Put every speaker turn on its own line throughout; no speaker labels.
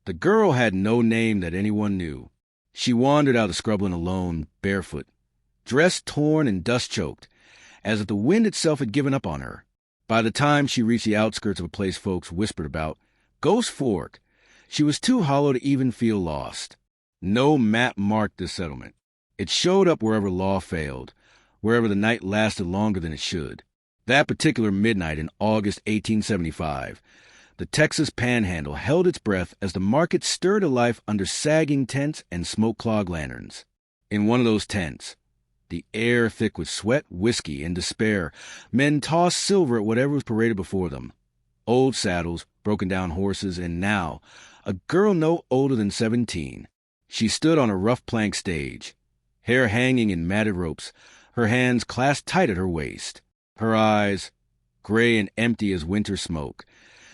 The girl had no name that anyone knew. She wandered out of Scrubland alone, barefoot, dress torn and dust-choked, as if the wind itself had given up on her. By the time she reached the outskirts of a place folks whispered about, Ghost Fork, she was too hollow to even feel lost. No map marked this settlement. It showed up wherever law failed, wherever the night lasted longer than it should. That particular midnight in August 1875, the Texas Panhandle held its breath as the market stirred to life under sagging tents and smoke-clogged lanterns. In one of those tents, the air thick with sweat, whiskey, and despair, men tossed silver at whatever was paraded before them. Old saddles, broken-down horses, and now, a girl no older than 17. She stood on a rough plank stage, hair hanging in matted ropes, her hands clasped tight at her waist. Her eyes, gray and empty as winter smoke,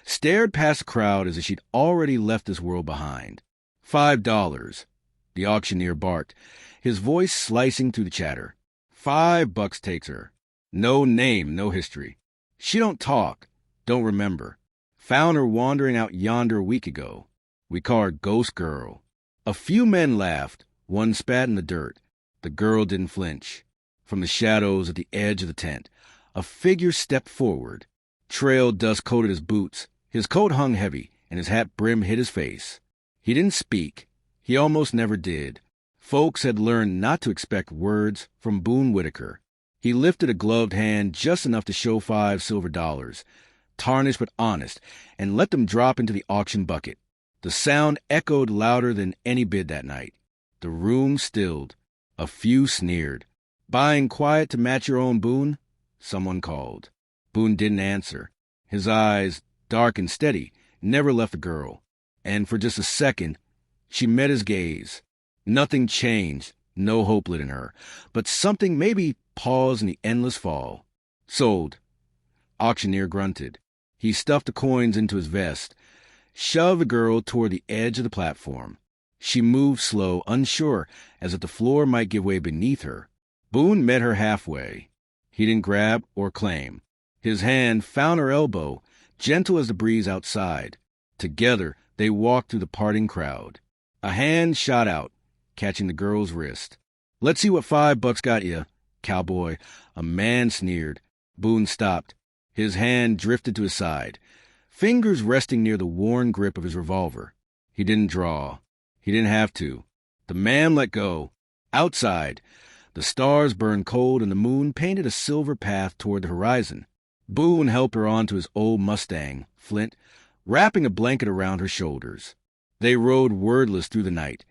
stared past the crowd as if she'd already left this world behind. $5, the auctioneer barked, his voice slicing through the chatter. $5 takes her. No name, no history. She don't talk, don't remember. Found her wandering out yonder a week ago. We call her Ghost Girl. A few men laughed. One spat in the dirt. The girl didn't flinch. From the shadows at the edge of the tent, a figure stepped forward. Trail dust coated his boots. His coat hung heavy, and his hat brim hid his face. He didn't speak. He almost never did. Folks had learned not to expect words from Boone Whitaker. He lifted a gloved hand just enough to show $5 silver, tarnished but honest, and let them drop into the auction bucket. The sound echoed louder than any bid that night. The room stilled. A few sneered. Buying quiet to match your own, Boone? Someone called. Boone didn't answer. His eyes, dark and steady, never left the girl. And for just a second, she met his gaze. Nothing changed, no hope lit in her, but something maybe paused in the endless fall. Sold. Auctioneer grunted. He stuffed the coins into his vest, shoved the girl toward the edge of the platform. She moved slow, unsure, as if the floor might give way beneath her. Boone met her halfway. He didn't grab or claim. His hand found her elbow, gentle as the breeze outside. Together, they walked through the parting crowd. A hand shot out, catching the girl's wrist. "Let's see what $5 got you, cowboy." A man sneered. Boone stopped. His hand drifted to his side, fingers resting near the worn grip of his revolver. He didn't draw. He didn't have to. The man let go. Outside, the stars burned cold and the moon painted a silver path toward the horizon. Boone helped her onto his old Mustang, Flint, wrapping a blanket around her shoulders. They rode wordless through the night,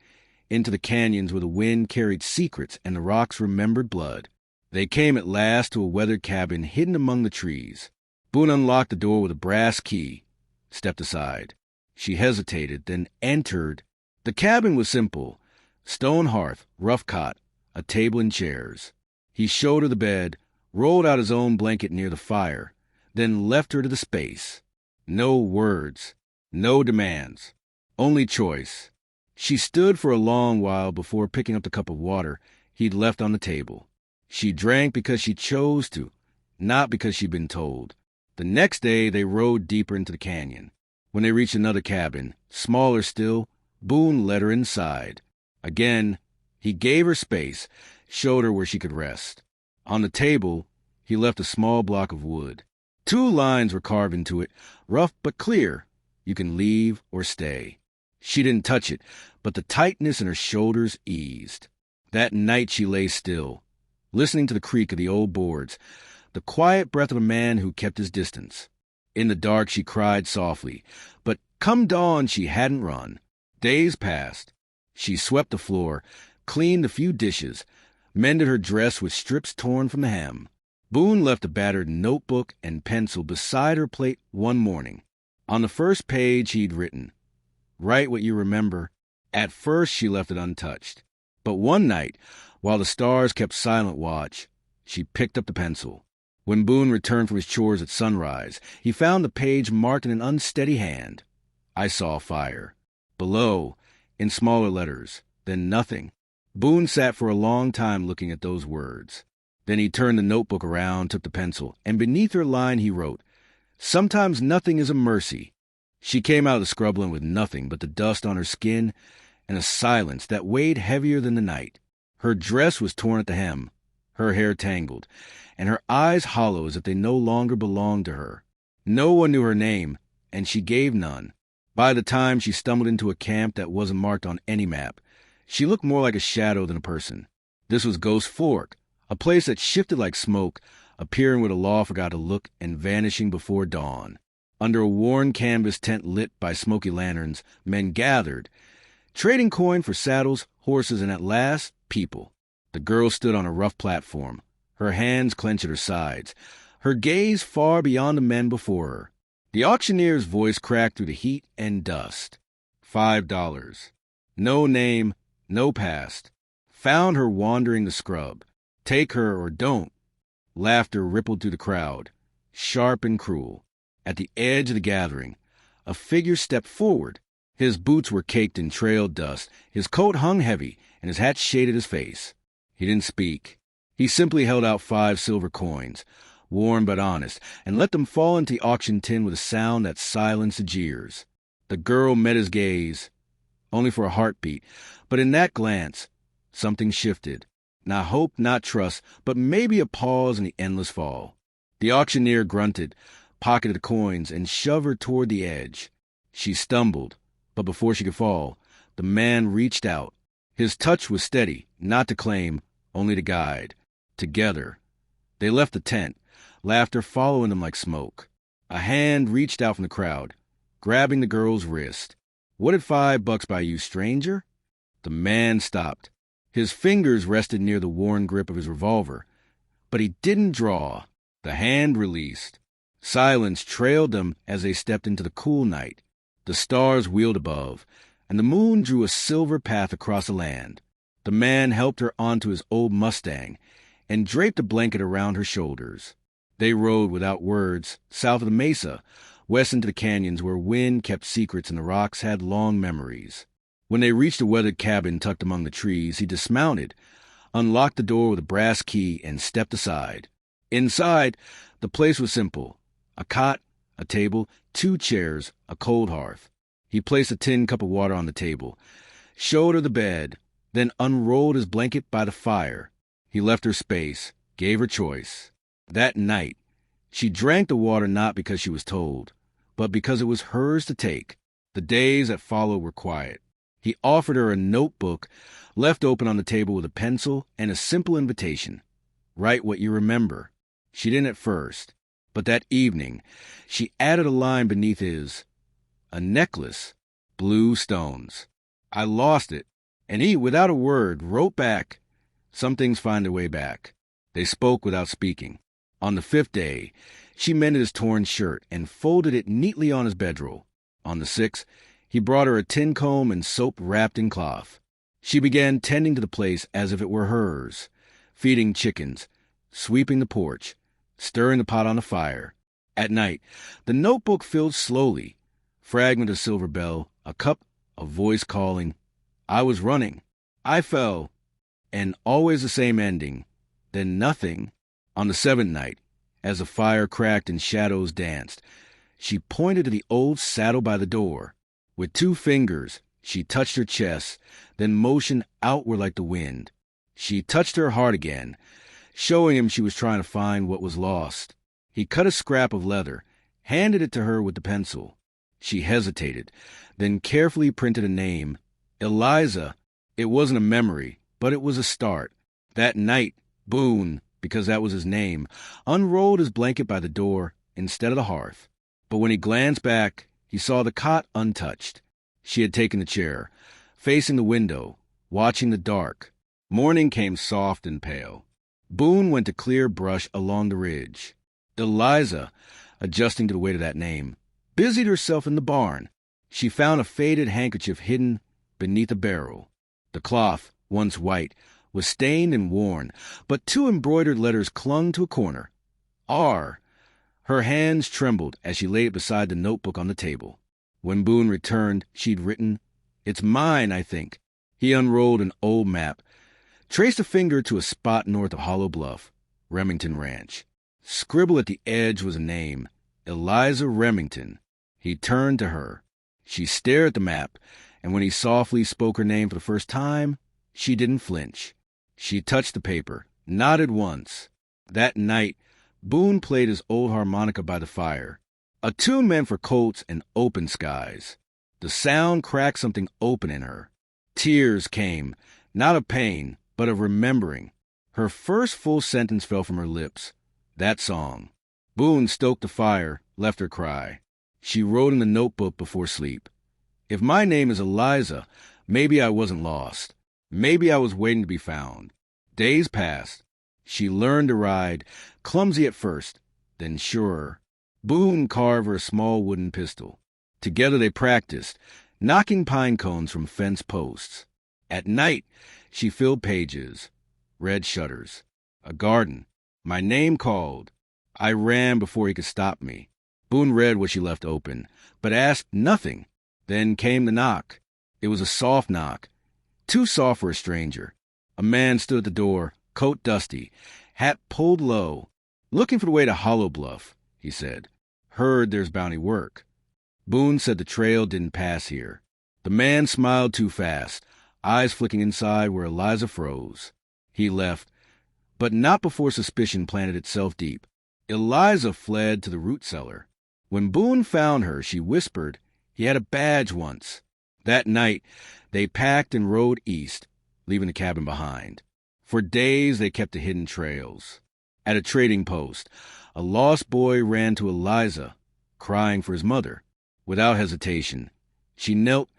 into the canyons where the wind carried secrets and the rocks remembered blood. They came at last to a weathered cabin hidden among the trees. Boone unlocked the door with a brass key, stepped aside. She hesitated, then entered. The cabin was simple. Stone hearth, rough cot, a table and chairs. He showed her the bed, rolled out his own blanket near the fire, then left her to the space. No words, no demands, only choice. She stood for a long while before picking up the cup of water he'd left on the table. She drank because she chose to, not because she'd been told. The next day they rode deeper into the canyon. When they reached another cabin, smaller still, Boone led her inside. Again, he gave her space, showed her where she could rest. On the table, he left a small block of wood. 2 lines were carved into it, rough but clear. You can leave or stay. She didn't touch it, but the tightness in her shoulders eased. That night she lay still, listening to the creak of the old boards, the quiet breath of a man who kept his distance. In the dark she cried softly, but come dawn she hadn't run. Days passed. She swept the floor, cleaned a few dishes, mended her dress with strips torn from the hem. Boone left a battered notebook and pencil beside her plate one morning. On the first page he'd written, "Write what you remember." At first she left it untouched. But one night, while the stars kept silent watch, she picked up the pencil. When Boone returned from his chores at sunrise, he found the page marked in an unsteady hand. "I saw fire." Below, in smaller letters, then nothing. Boone sat for a long time looking at those words. Then he turned the notebook around, took the pencil, and beneath her line he wrote, "Sometimes nothing is a mercy. She came out of the scrubland with nothing but the dust on her skin and a silence that weighed heavier than the night. Her dress was torn at the hem, her hair tangled, and her eyes hollow as if they no longer belonged to her. No one knew her name, and she gave none. By the time she stumbled into a camp that wasn't marked on any map, she looked more like a shadow than a person. This was Ghost Fork, a place that shifted like smoke, appearing where the law forgot to look and vanishing before dawn. Under a worn canvas tent lit by smoky lanterns, men gathered, trading coin for saddles, horses, and at last, people. The girl stood on a rough platform, her hands clenched at her sides, her gaze far beyond the men before her. The auctioneer's voice cracked through the heat and dust. $5. No name, no past. Found her wandering the scrub. Take her or don't. Laughter rippled through the crowd, sharp and cruel. At the edge of the gathering, a figure stepped forward. His boots were caked in trailed dust, his coat hung heavy, and his hat shaded his face. He didn't speak. He simply held out 5 silver coins, worn but honest, and let them fall into the auction tin with a sound that silenced the jeers. The girl met his gaze, only for a heartbeat, but in that glance, something shifted. Not hope, not trust, but maybe a pause in the endless fall. The auctioneer grunted, pocketed the coins, and shoved her toward the edge. She stumbled, but before she could fall, the man reached out. His touch was steady, not to claim, only to guide. Together, they left the tent, laughter following them like smoke. A hand reached out from the crowd, grabbing the girl's wrist. "What did $5 buy you, stranger?" The man stopped. His fingers rested near the worn grip of his revolver, but he didn't draw. The hand released. Silence trailed them as they stepped into the cool night. The stars wheeled above, and the moon drew a silver path across the land. The man helped her onto his old Mustang and draped a blanket around her shoulders. They rode without words, south of the mesa, west into the canyons where wind kept secrets and the rocks had long memories. When they reached a weathered cabin tucked among the trees, he dismounted, unlocked the door with a brass key, and stepped aside. Inside, the place was simple. A cot, a table, 2 chairs, a cold hearth. He placed a tin cup of water on the table, showed her the bed, then unrolled his blanket by the fire. He left her space, gave her choice. That night, she drank the water not because she was told, but because it was hers to take. The days that followed were quiet. He offered her a notebook left open on the table with a pencil and a simple invitation. Write what you remember. She didn't at first, but that evening she added a line beneath his. A necklace, blue stones. I lost it, and he, without a word, wrote back. Some things find their way back. They spoke without speaking. On the 5th day, she mended his torn shirt and folded it neatly on his bedroll. On the 6th, he brought her a tin comb and soap wrapped in cloth. She began tending to the place as if it were hers, feeding chickens, sweeping the porch, stirring the pot on the fire. At night, the notebook filled slowly. Fragment of silver bell, a cup, a voice calling. I was running. I fell. And always the same ending. Then nothing. On the 7th night, as the fire cracked and shadows danced, she pointed to the old saddle by the door. With 2 fingers, she touched her chest, then motioned outward like the wind. She touched her heart again, showing him she was trying to find what was lost. He cut a scrap of leather, handed it to her with the pencil. She hesitated, then carefully printed a name. Eliza. It wasn't a memory, but it was a start. That night, Boone, because that was his name, unrolled his blanket by the door instead of the hearth. But when he glanced back, he saw the cot untouched. She had taken the chair, facing the window, watching the dark. Morning came soft and pale. Boone went to clear brush along the ridge. Eliza, adjusting to the weight of that name, busied herself in the barn. She found a faded handkerchief hidden beneath a barrel. The cloth, once white, was stained and worn, but 2 embroidered letters clung to a corner. R. Her hands trembled as she laid it beside the notebook on the table. When Boone returned, she'd written, "It's mine, I think." He unrolled an old map, traced a finger to a spot north of Hollow Bluff, Remington Ranch. Scribbled at the edge was a name, Eliza Remington. He turned to her. She stared at the map, and when he softly spoke her name for the first time, she didn't flinch. She touched the paper, nodded once. That night, Boone played his old harmonica by the fire, a tune meant for colts and open skies. The sound cracked something open in her. Tears came, not of pain, but of remembering. Her first full sentence fell from her lips. That song. Boone stoked the fire, left her cry. She wrote in the notebook before sleep. If my name is Eliza, maybe I wasn't lost. Maybe I was waiting to be found. Days passed. She learned to ride, clumsy at first, then surer. Boone carved her a small wooden pistol. Together they practiced, knocking pine cones from fence posts. At night, she filled pages, read shutters. A garden. My name called. I ran before he could stop me. Boone read what she left open, but asked nothing. Then came the knock. It was a soft knock, too soft for a stranger. A man stood at the door, coat dusty, hat pulled low. Looking for the way to Hollow Bluff, he said. Heard there's bounty work. Boone said the trail didn't pass here. The man smiled too fast, eyes flicking inside where Eliza froze. He left, but not before suspicion planted itself deep. Eliza fled to the root cellar. When Boone found her, she whispered he had a badge once. That night, they packed and rode east, leaving the cabin behind. For days, they kept the hidden trails. At a trading post, a lost boy ran to Eliza, crying for his mother. Without hesitation, she knelt,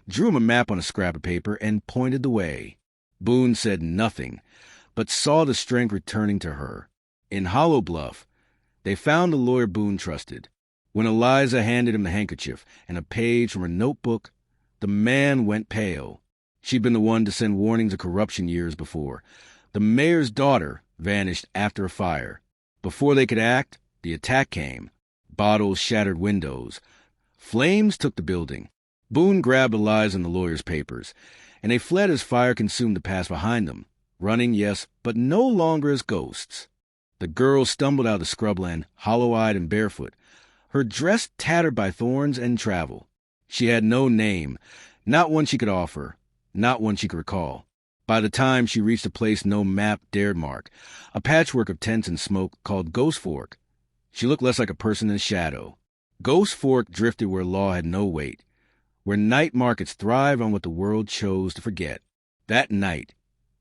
drew him a map on a scrap of paper, and pointed the way. Boone said nothing, but saw the strength returning to her. In Hollow Bluff, they found the lawyer Boone trusted. When Eliza handed him the handkerchief and a page from her notebook, the man went pale. She'd been the one to send warnings of corruption years before. The mayor's daughter vanished after a fire. Before they could act, the attack came. Bottles shattered windows. Flames took the building. Boone grabbed Eliza and the lawyer's papers, and they fled as fire consumed the pass behind them, running, yes, but no longer as ghosts. The girl stumbled out of the scrubland, hollow-eyed and barefoot, her dress tattered by thorns and travel. She had no name, not one she could offer, not one she could recall. By the time she reached a place no map dared mark, a patchwork of tents and smoke called Ghost Fork, she looked less like a person than a shadow. Ghost Fork drifted where law had no weight, where night markets thrived on what the world chose to forget. That night,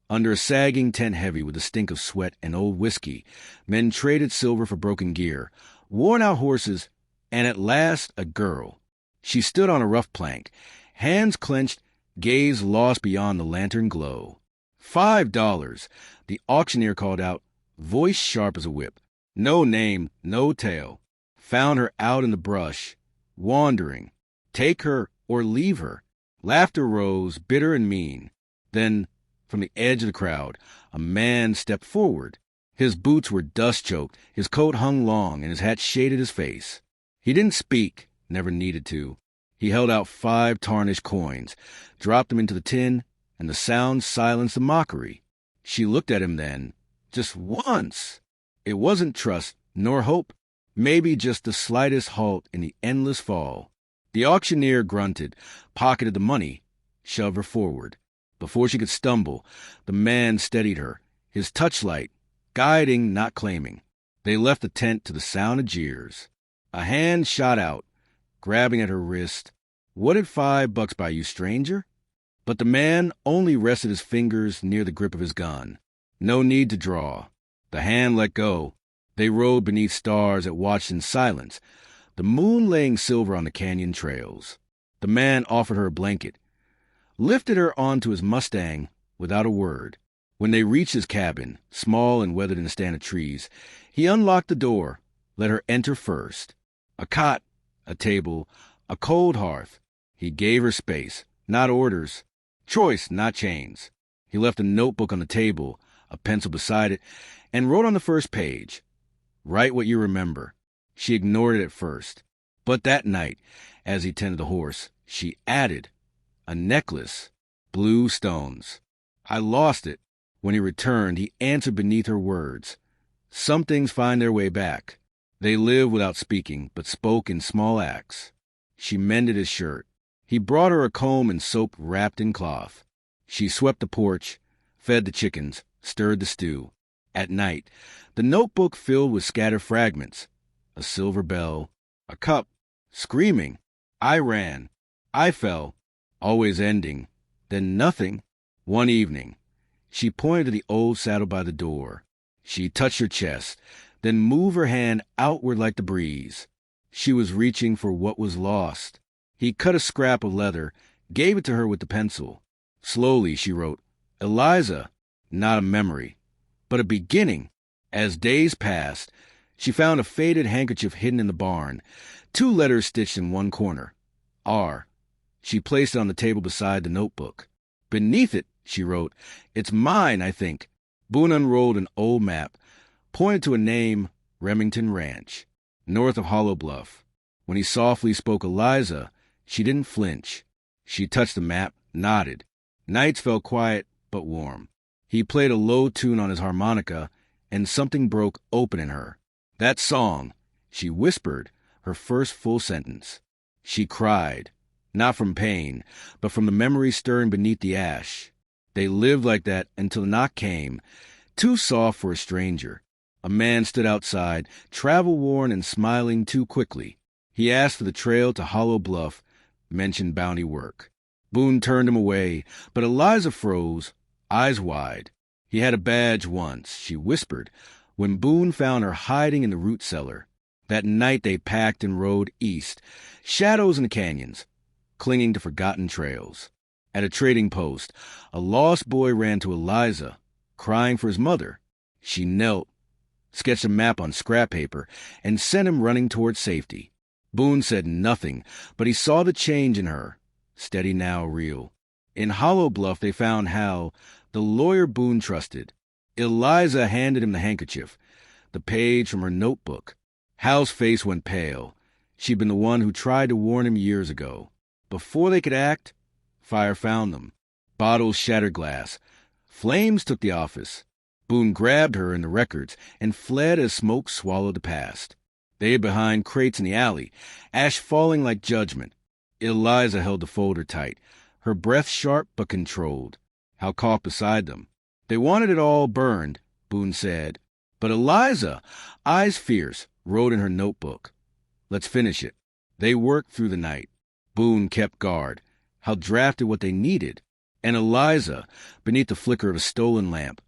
under a sagging tent heavy with the stink of sweat and old whiskey, men traded silver for broken gear, worn-out horses, and at last a girl. She stood on a rough plank, hands clenched, gaze lost beyond the lantern glow. $5, the auctioneer called out, voice sharp as a whip. No name, no tale. Found her out in the brush, wandering. Take her or leave her. Laughter rose, bitter and mean. Then, from the edge of the crowd, a man stepped forward. His boots were dust-choked, his coat hung long, and his hat shaded his face. He didn't speak, never needed to. He held out 5 tarnished coins, dropped them into the tin, and the sound silenced the mockery. She looked at him then, just once. It wasn't trust, nor hope, maybe just the slightest halt in the endless fall. The auctioneer grunted, pocketed the money, shoved her forward. Before she could stumble, the man steadied her, his touchlight, guiding, not claiming. They left the tent to the sound of jeers. A hand shot out, grabbing at her wrist. What did $5 buy you, stranger? But the man only rested his fingers near the grip of his gun. No need to draw. The hand let go. They rode beneath stars that watched in silence, the moon laying silver on the canyon trails. The man offered her a blanket, lifted her onto his Mustang without a word. When they reached his cabin, small and weathered in a stand of trees, he unlocked the door, let her enter first. A cot, a table, a cold hearth. He gave her space, not orders. Choice, not chains. He left a notebook on the table, a pencil beside it, and wrote on the first page, "Write what you remember." She ignored it at first. But that night, as he tended the horse, she added, "A necklace, blue stones." I lost it. When he returned, he answered beneath her words. Some things find their way back. They live without speaking, but spoke in small acts. She mended his shirt. He brought her a comb and soap wrapped in cloth. She swept the porch, fed the chickens, stirred the stew. At night, the notebook filled with scattered fragments. A silver bell, a cup, screaming. I ran. I fell, always ending. Then nothing. One evening, she pointed to the old saddle by the door. She touched her chest, then moved her hand outward like the breeze. She was reaching for what was lost. He cut a scrap of leather, gave it to her with the pencil. Slowly, she wrote, Eliza, not a memory, but a beginning. As days passed, she found a faded handkerchief hidden in the barn, 2 letters stitched in one corner. R. She placed it on the table beside the notebook. Beneath it, she wrote, It's mine, I think. Boone unrolled an old map, pointed to a name, Remington Ranch, north of Hollow Bluff. When he softly spoke Eliza, she didn't flinch. She touched the map, nodded. Nights felt quiet but warm. He played a low tune on his harmonica, and something broke open in her. That song, she whispered, her first full sentence. She cried, not from pain, but from the memory stirring beneath the ash. They lived like that until the knock came, too soft for a stranger. A man stood outside, travel-worn and smiling too quickly. He asked for the trail to Hollow Bluff, mentioned bounty work. Boone turned him away, but Eliza froze, eyes wide. He had a badge once, she whispered, when Boone found her hiding in the root cellar. That night they packed and rode east, shadows in the canyons, clinging to forgotten trails. At a trading post, a lost boy ran to Eliza, crying for his mother. She knelt, sketched a map on scrap paper, and sent him running toward safety. Boone said nothing, but he saw the change in her, steady now, real. In Hollow Bluff they found Hal, the lawyer Boone trusted. Eliza handed him the handkerchief, the page from her notebook. Hal's face went pale. She'd been the one who tried to warn him years ago. Before they could act, fire found them. Bottles shattered glass. Flames took the office. Boone grabbed her and the records and fled as smoke swallowed the past. They hid behind crates in the alley, ash falling like judgment. Eliza held the folder tight, her breath sharp but controlled. Hal coughed beside them. They wanted it all burned, Boone said. But Eliza, eyes fierce, wrote in her notebook. Let's finish it. They worked through the night. Boone kept guard. Hal drafted what they needed. And Eliza, beneath the flicker of a stolen lamp,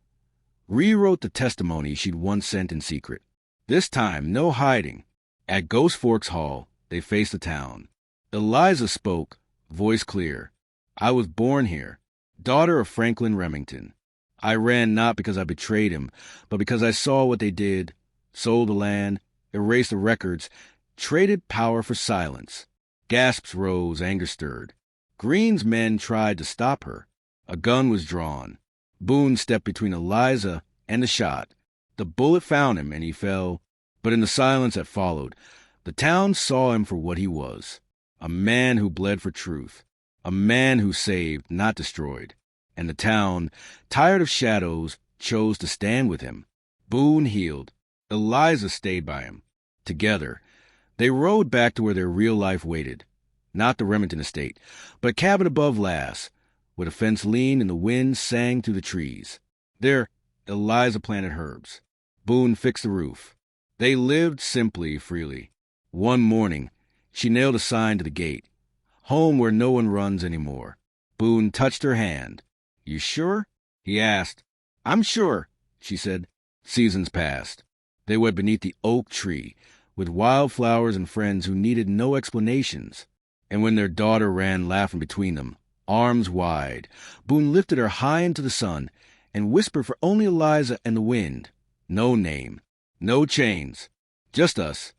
rewrote the testimony she'd once sent in secret. This time, no hiding. At Ghost Forks Hall, they faced the town. Eliza spoke, voice clear. I was born here, daughter of Franklin Remington. I ran not because I betrayed him, but because I saw what they did, sold the land, erased the records, traded power for silence. Gasps rose, anger stirred. Green's men tried to stop her. A gun was drawn. Boone stepped between Eliza and the shot. The bullet found him, and he fell. But in the silence that followed, the town saw him for what he was. A man who bled for truth. A man who saved, not destroyed. And the town, tired of shadows, chose to stand with him. Boone healed. Eliza stayed by him. Together, they rode back to where their real life waited. Not the Remington estate, but a cabin above Lass, where the fence leaned and the wind sang through the trees. There, Eliza planted herbs. Boone fixed the roof. They lived simply, freely. One morning, she nailed a sign to the gate. Home where no one runs anymore. Boone touched her hand. You sure? He asked. I'm sure, she said. Seasons passed. They went beneath the oak tree, with wildflowers and friends who needed no explanations. And when their daughter ran laughing between them, arms wide, Boone lifted her high into the sun and whispered for only Eliza and the wind. No name, no chains, just us,